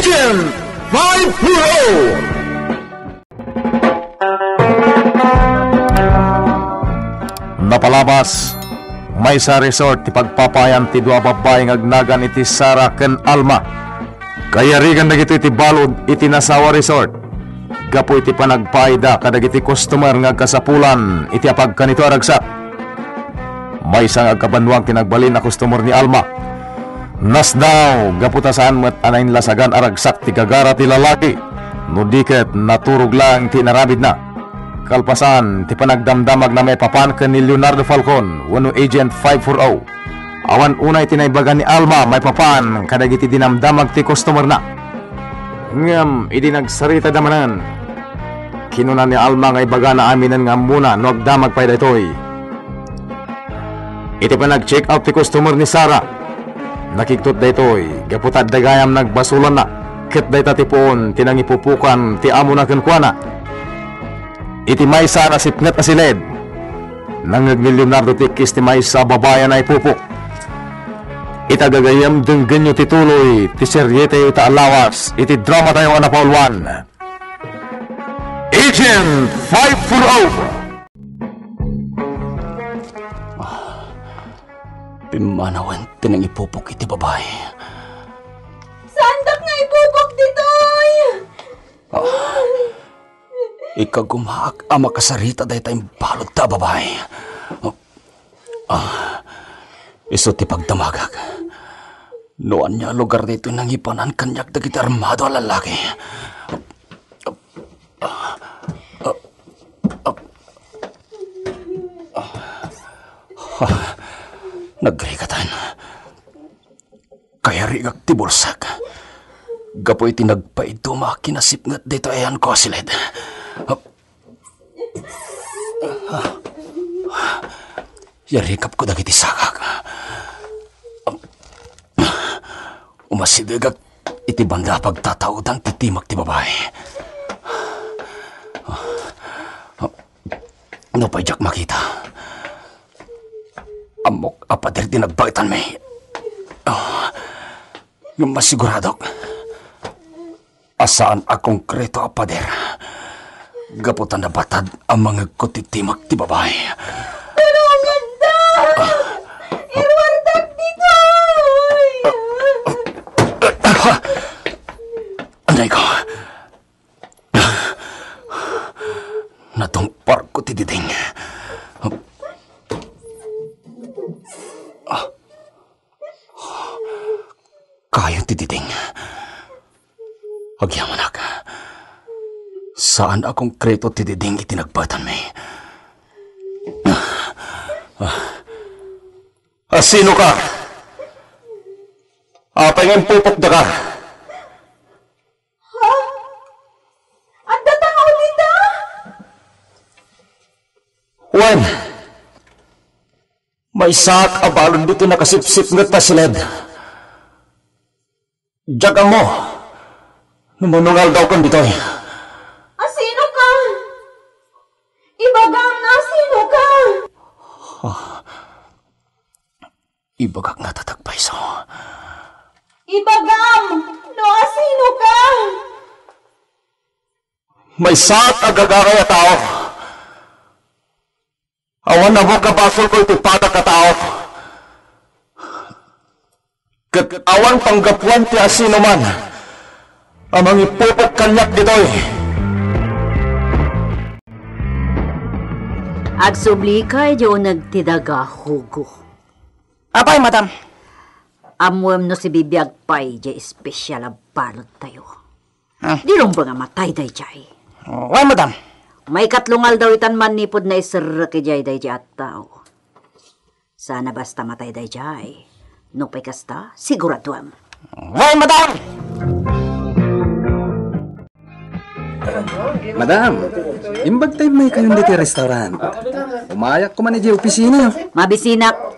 Agent 540! Napalabas, may sa resort ti pagpapayan ti dua babae ngagnagan iti Sara ken Alma. Kaya rigan dagito iti balod iti nasawa resort. Gapo iti panagpaida kadagiti customer ngagkasapulan iti apag kanito aragsak. May isang agkabanwang tinagbalin na customer ni Alma. Nas daw, gaputasaan met anayin lasagan aragsak ti gagara ti lalaki. No diket naturog lang ti narabid na. Kalpasan, ti panagdamdamag na may papan ken ni Leonardo Falcon, wano Agent 540. Awan unay tinaybagan ni Alma, may papan, kadagiti dinamdamag ti customer na. Ngam, idi nagsarita damanan. Kinunan ni Alma nga ibaga na aminan nga muna, no agdamag pa daytoy. Iti pa nag-check out ti customer ni Sara. Nakiktot daytoy, gaputad dagayam nagbasulan na. Ket dayta ti poon, tinangipupukan, ti amo na kenkwana. Iti may sa nasipngat na silid. Nangag ni Leonardo tikis ti may sa babayan ay pupuk. Itagagayam deng ganyo tituloy, ti seryete ita alawas, iti drama tayo anapaulwan. Agent 540! Pimanawan tinang ipupuk iti babae. Sandak nga ipupuk ditoy! Ikagumaak ama kasarita dahi tayong balot ta babae. Iso ti pagdamagag. Noan niya lugar dito nang ipanan kanyak dagiti armado a lalaki. Nagrigatan. Kaya rigak ti bulsak. Gapoy ti nagpaiduma kinasipngat dito ayan ko silid. Yarikap ko dagiti sakak. Umasidagag iti banda pagtataudang titimak ti babae. No pa jak makita. Amok apader di nagbagitan may. Masiguradok. Asaan akong kreto apader. Gaputan na batad ang mga kutitimak ti babae. Pero ang ganda! Irwardak dito! Anday ko. Natumpar ko ti diding. Kaya ti diding. Agyaman ako. Saan akong kreto ti diding itinagbatan may? Sino ka? Apay ng pupok da ka? Ha? Ang datangaw nita? Juan! May sak abalon dito nakasipsip nga tasilid. Diyaga mo! Numunungal daw kang ditoy. Asino ka? Ibagang na sino ka? Ibagak nga tatagpay so. Ibagam! No asino ka? May sak agagakay a tao. Awan na mo kabasol ko itipatak ka tao. Awan panggapuan ti asino man. Amang ipupok kanyak ditoy. Agsubli ka yung nagtidaga hugo. Apay, madam. Amuam no si bibiyag pa'y di espesyal ang balot tayo. Di rin ba nga matay day jay? Why, madam? May katlungal daw itan man nipod na isaraki jay day jay at tao. Sana basta matay day jay. No pa'y kasta, siguraduam. Why, madam? Madam, imbag tayo may kayong dito restaurant. Umayak ko man di opisina. Mabisinak.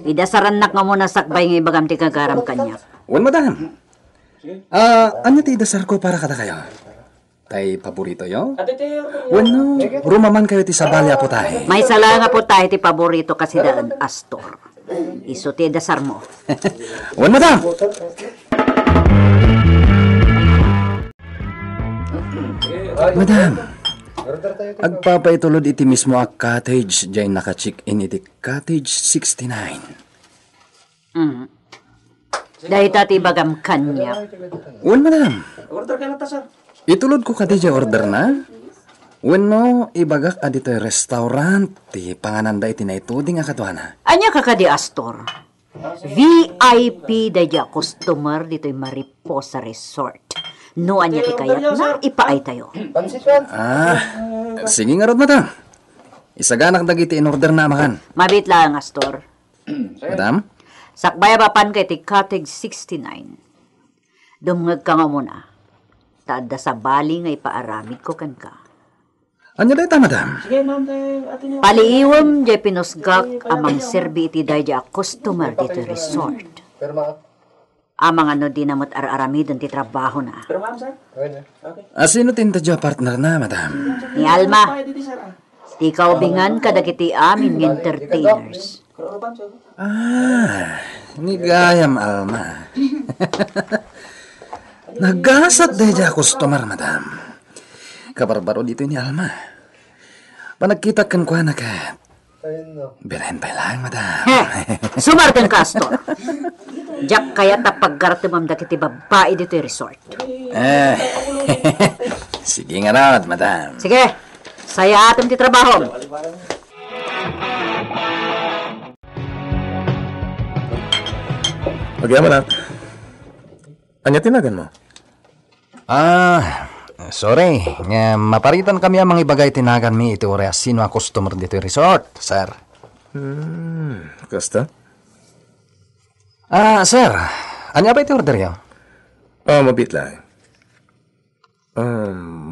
Idasaran nak nga muna sakbay ng ibagam ti kagaram kanya. Wan, madam. Ano ti idasar ko para kada kayo? Tay paborito yo? Wano, rumaman kayo ti sabali apo tayo. May sala nga po tayo ti paborito kasi daan Astor. Iso ti idasar mo. Wan, madam. Madam, agpapaitulod iti mismo a cottage jay naka-check-in iti cottage 69. Dahil tati bagam kanya. Wan, madam. Itulod ko kadi jay order na. Wenno, ibagak adito'y restaurant ti pangananda iti na ituding akadwana. Anya kakadi Astor. VIP dahil customer dito'y Mariposa Resort. No anya ti kayat na ipaay tayo. Sige nga rod, madam. Isaganak dagiti in order na makan. Mabit lang, Astor. Madam? Sakbayabapan kay ti Cottage 69. Dumngag ka nga muna. Taada sa bali nga ipaaramid ko kan ka. Anya dahi ta, madam? Paliiwam jay pinusgak amang serbi iti dahil customer dito resort. Amang ano di namot ar-aramidon ti trabaho na. Sino tinta dya partner na, madam? Ni Alma. Ti kaubingan kadagiti amin ng entertainers. Ni gayam Alma. Nagasat dahil customer, madam. Kabarbaro dito ni Alma. Panagkita kan ko na ka. Birahin pa lang, madam. Sumartan ka, Astor. Diyak kaya tapaggartumam da kiti babae dito yung resort. Sige nga raw, madam. Sige, saya atin ti trabaho. Nagyama lang. Anya tinagan mo? Sorry. Nga maparitan kami amang ibagay tinagan mi iti ore sino a customer dito yung resort, sir. Kasta? Sir. Anya ba iti order yaw? Mabit lang.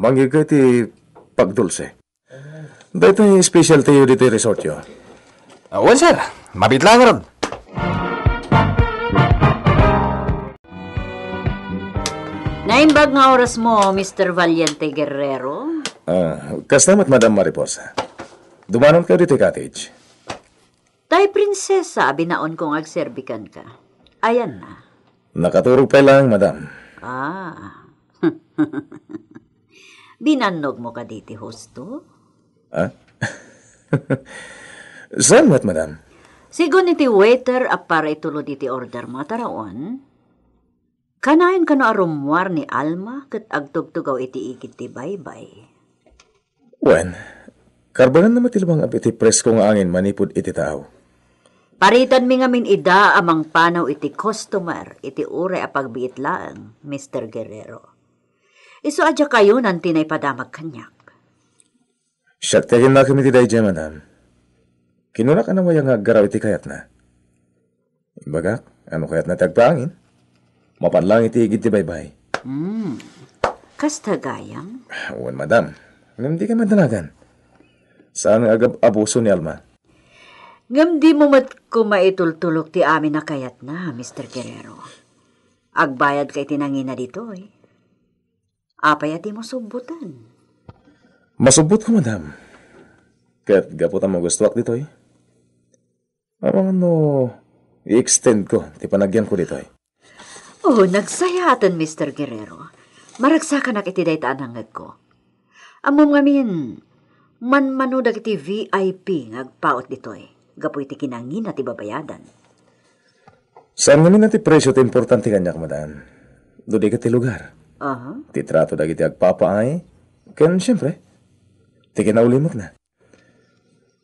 Manggigay ti pagdulse. Dito yung special tayo dito yung resort yun. Well, sir. Mabit lang ron. Naimbag nga oras mo, Mr. Valiente Guerrero. Kastamat, Madam Mariposa. Dumanon kayo dito yung cottage. Tay prinsesa, binaon kong agserbikan ka. Ayan na. Nakaturog pa lang, Madam. Binanog mo ka diti, hosto? Saan mo't, Madam? Sigon iti waiter para itulo diti order mo, taraon. Kanayon ka no arumwar ni Alma kat agtugtugaw iti ikit ti baybay. Wen, karbanan na matilbang iti presko nga angin manipod iti tao. Paritan mi ngamin ida amang panaw iti customer iti ure a pagbiit lang, Mr. Guerrero. Isu adya kayo nanti na ipadamag kanyak. Siyat kayo na kami ti dayja, Madam. Kinuna ka na mo yung garaw iti kayat na. Bagak, ano kayat na tagpaangin? Mapanlang iti igit ti baybay. Kasta gayam? Wen, Madam. Hindi ka madalagan. Saan agab abuso ni Alma? Ngam di mo mat kumaitultulok ti amin na kayat na, Mr. Guerrero. Agbayad kay tinangin na dito eh. Apay ati mo subutan. Masubot ko, Madam. Kaya't gaputan mo gusto ak dito eh. Amang ano, i-extend ko, ti panagyan ko dito eh. Oh, nagsayatan, Mr. Guerrero. Maragsakan ak iti daytaan hangad ko. Amom ngamin, manmanudag iti VIP ngagpaot dito eh. Gapoy ti kinangin at ibabayadan. Saan ngamin na ti presyo ti importante kanyak, Madam? Doon ka ti lugar. Ti trato dagiti agpapaay. Kaya siyempre, ti kinaulimot na.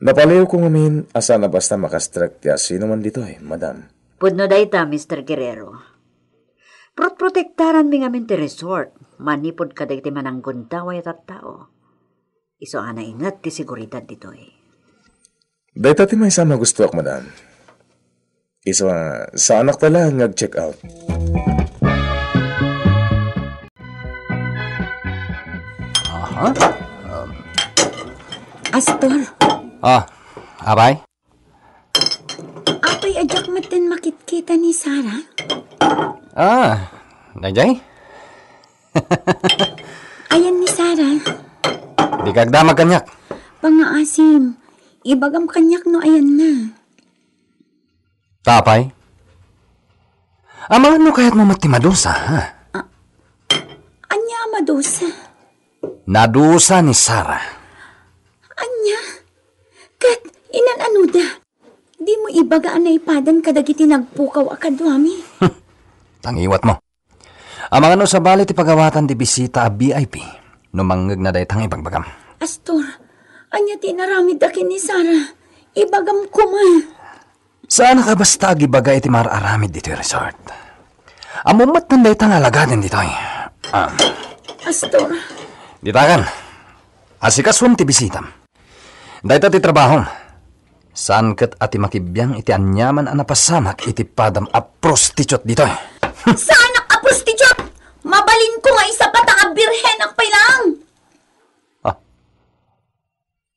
Napalayo ko ngamin asa na basta makastrek ti sino man dito eh, Madam. Pudno dayta, Mr. Guerrero. Protektaran mi ngamin ti resort. Manipod ka dagiti manangguntaway at tao. Iso ana ingat ti seguridad dito eh. Dahil ti may sama gusto ak, Madam. Iso sa anak tala ngag-check out. Astor, Abay? apay ajak maten makit-kita ni Sarah? Dajay? Ayan ni Sarah. Di kagdamag kanyak. Pangaasim, ibagam kanyak no ayan na. Tapay? Amang ano kaya't mo matimadosa, ha? Anya madosa. Nadusa ni Sarah. Anya? Kat, inan anuda. Di mo ibagaan na ipadan kadagiti nagpukaw akadwami. Tangiwat mo. Ang mga no sa balit ipagawatan di bisita a VIP. Numanggag na daytang ibagbagam. Astor, anya tinaramid akin ni Sarah. Ibagam ko man. Saan ka basta agibagay iti mararamid dito yung resort? Amumat ng daytang alagadan dito eh. Astor, Ditakan. Asikasun ti bisitam. Dayta ti trabaho. Saan kat ati makibiyang iti anyaman ang napasamak iti padam a prostitute dito eh. saan nakaprostitute? Mabalin ko nga isa pa tanga birhen ang pailang.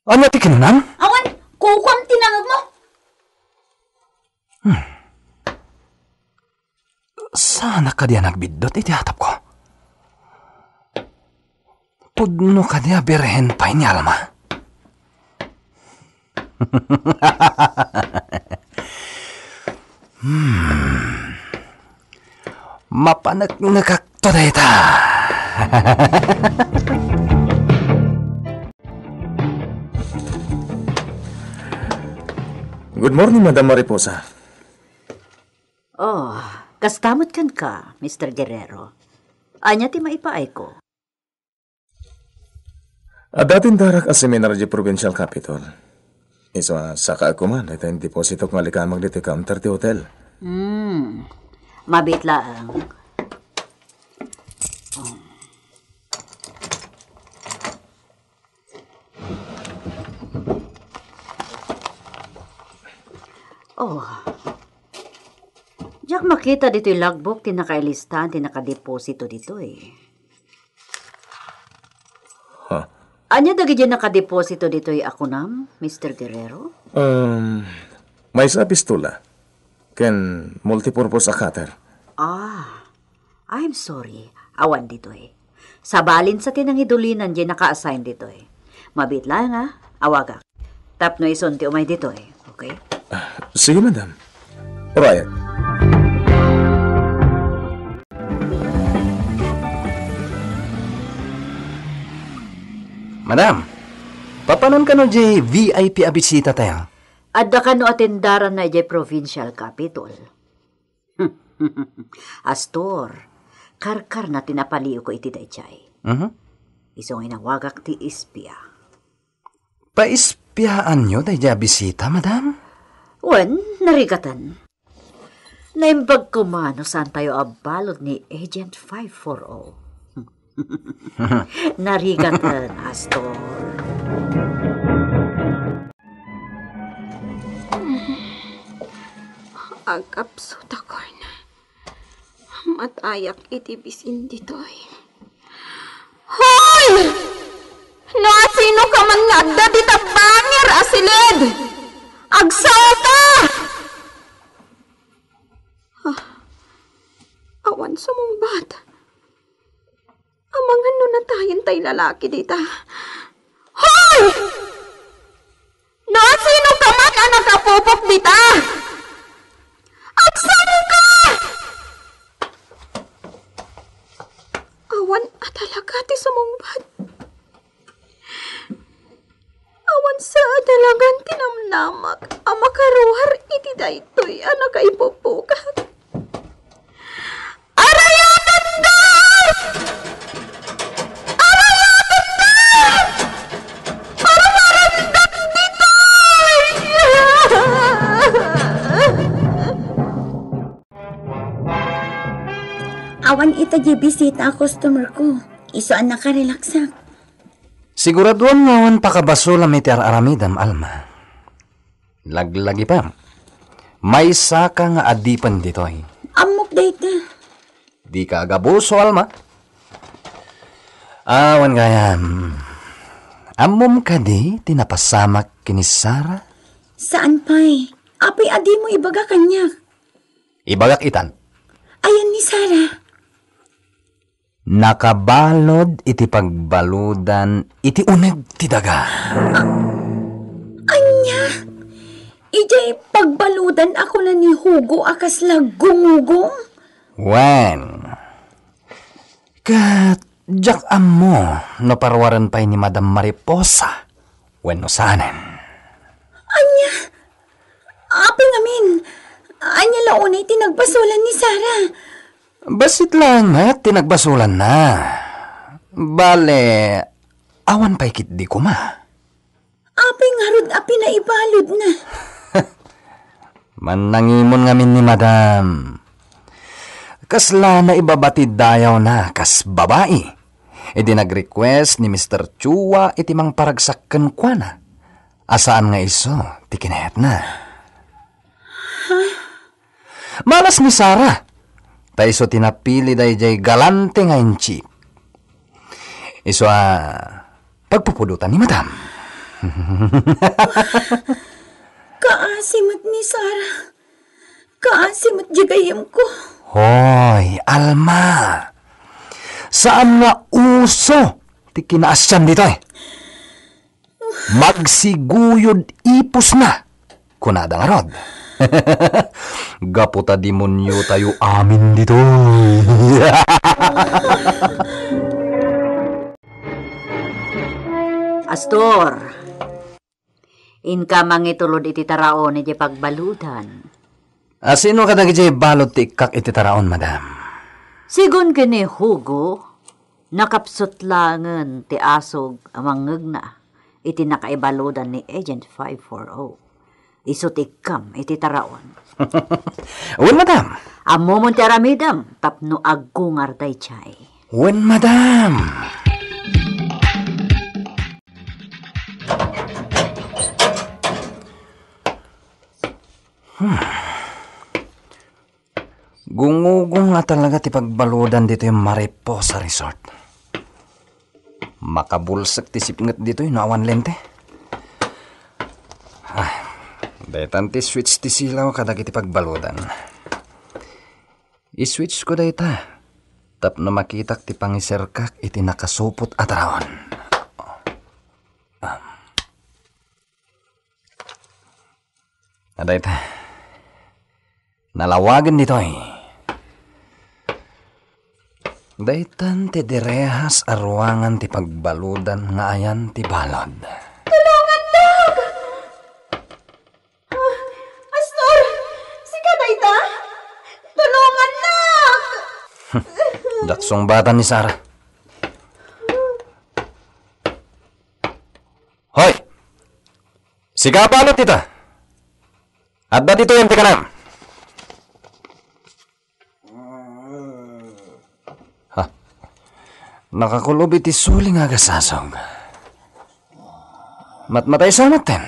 Ano ti kinunan? Awan, kukwam tinangag mo. Sana ka diya nagbidot iti hatap ko. Pudno ka diya birhen pa ni Alma. Mapanak-nakak to dayta. Good morning, Madam Mariposa. Oh, kastamot kan ka, Mr. Guerrero. Anya ti maipaay ko. Datin darak a seminar di provincial capital. Isa saka ako man, ito yung deposito kong alikamag dito counter ti hotel. Mabit laang. Oh. Diyak makita dito yung logbook, tinakailistahan, tinakadeposito dito eh. Huh? Anya dagi dyan nakadeposito dito yung ako nam, Mr. Guerrero? May isa pistola. Ken multipurpose a cutter. I'm sorry. Awan dito eh. Sabalin sa tinangidulinan dyan naka-assign dito eh. Mabit lang ha, awagak. Tapno isunti umay dito eh, okay? Sige, madam. Alright. Madam, papanon ka no di VIP abisita tayo? Adda ka no atendaran na jay provincial capital. Astor, karkar na tinapaliw ko iti daychay. Isong inawagak ti ispya. Paispiyaan nyo dahi bisita, madam? Wen, narigatan. Naimbag ko mano saan tayo abalod ni Agent 540. Narigatan, Astor. Agapsot ako na. Matayak itibisin ditoy. Hoy! No, sino ka man nga dita banger asilid! Agsaw ka! Awan sa mong bata. Amangan no natayin tay lalaki dita. Hoy! No, sino ka man ang nakapupok dita? Agsaw ka! Awan at talaga ti sa mong bata. Awan sa dalagan tinamnamak ang makaruhar iti daytoy anak ay pupukak. Arayatan ka! Arayatan ka! Parawarandak ditoy! Awan ita di bisita customer ko. Isuan nakarelaksak. Siguraduan ngawan pakabasula iti aramidam, Alma. Laglagi pa. May saka nga adipan ditoy. Amok dayta. Di ka agabuso, Alma. Awan gayam. Amom ka di tinapasamak kini Sarah? Saan pa'y? Apay adi mo ibaga kanya. Ibagak itan. Ayan ni Sarah. Nakabalod iti pagbaludan iti uneg ti daga. Anya? Ijay pagbaludan ako na ni Hugo akas lagungugong? Wen. Kat Jak amo no parwaran pa'y ni Madam Mariposa. Wenno sanen. Anya, api ngamin. Anya launay tinagbasulan ni Sarah. Basit lang at tinagbasulan na. Bale, awan pa'y kit di ko ma. Api ngarod api na ibalod na. Manangimon ngamin ni Madam. Kasla na ibabatid dayaw na kas babae. Iti nag-request ni Mr. Chua iti mang paragsakken kwa na. Asaan nga iso, ti kinayat na. Malas ni Sarah. Ta iso tinapili dayjay galante nga inchik. Iso pagpupudutan ni Madam. Kaasimot ni Sarah. Kaasimot jagayam ko. Hoy, Alma. Saan nga uso ti kinaasyan dito eh? Magsiguyod ipos na. Kunada nga rod. Gaputa demonyo tayo amin dito. Astor, inka mangitulod iti taraon iti pagbaludan. Sino ka nagijay balot ti ikak iti taraon, Madam? Sigun kini Hugo, nakapsot langan ti asog amangeg na iti nakaibaludan ni Agent 540. Isot ikam iti taraon. Wen, Madam. Amo mon ti aramidam tapno aggungar daychay. Wen, Madam. Gungugong nga talaga ti pagbaludan dito yung Mariposa Resort. Makabulsak ti sipnget dito yung naawan lente. Daytan ti switch ti silaw kadag iti pagbaludan. I-switch ko dayta. Tapno makitak ti pangiserkak iti nakasupot at raon. Dayta. Nalawagan dito eh. Daytan ti direhas arwangan ti pagbaludan nga ayan ti balod. Tulungan, Dog! Astor! Sika dayta? Tulungan, Dog! Datsong bata ni Sarah. Hoy! Siga balot ita! At dito yung tikanam. Nakakulob iti suling agasasog. Matmatay sa maten.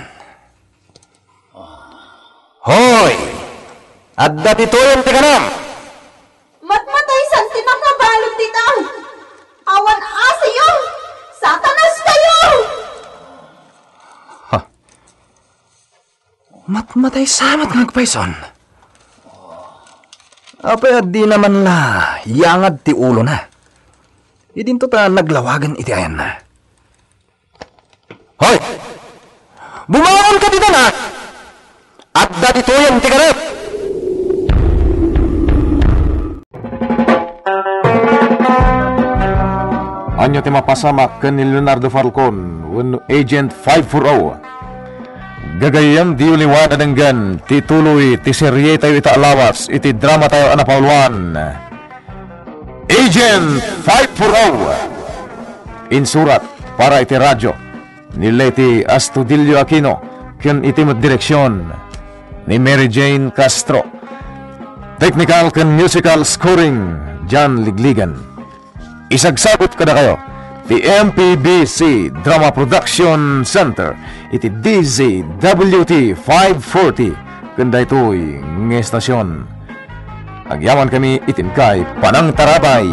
Hoy! Adda tituyon ti kanam! Matmatay san tinakabalot dita! Awan asiyo! Satanas kayo! Matmatay sa mat ngagpayson. Apay di naman la, yangad ti ulo na. Idinto ta naglawagan iti ayan na. Hoy! Bumangon ka dito na! At dito yung tigarap! Anyo ti mapasamak ken ni Leonardo Falcon wenno Agent 540. Gagayam di uliwan adenggan ti tuloy ti serye tayo ita alawas iti drama tayo anapauluan. Agent 540. Insurat para iti radyo nila iti Astudillo Aquino ken iti direksyon ni Mary Jane Castro. Technical ken musical scoring John Ligligan. Isagsagot kada kayo the MPBC Drama Production Center iti DZWT 540 kanda ito'y ng estasyon. Agyaman kami itin kay Panang Tarabay.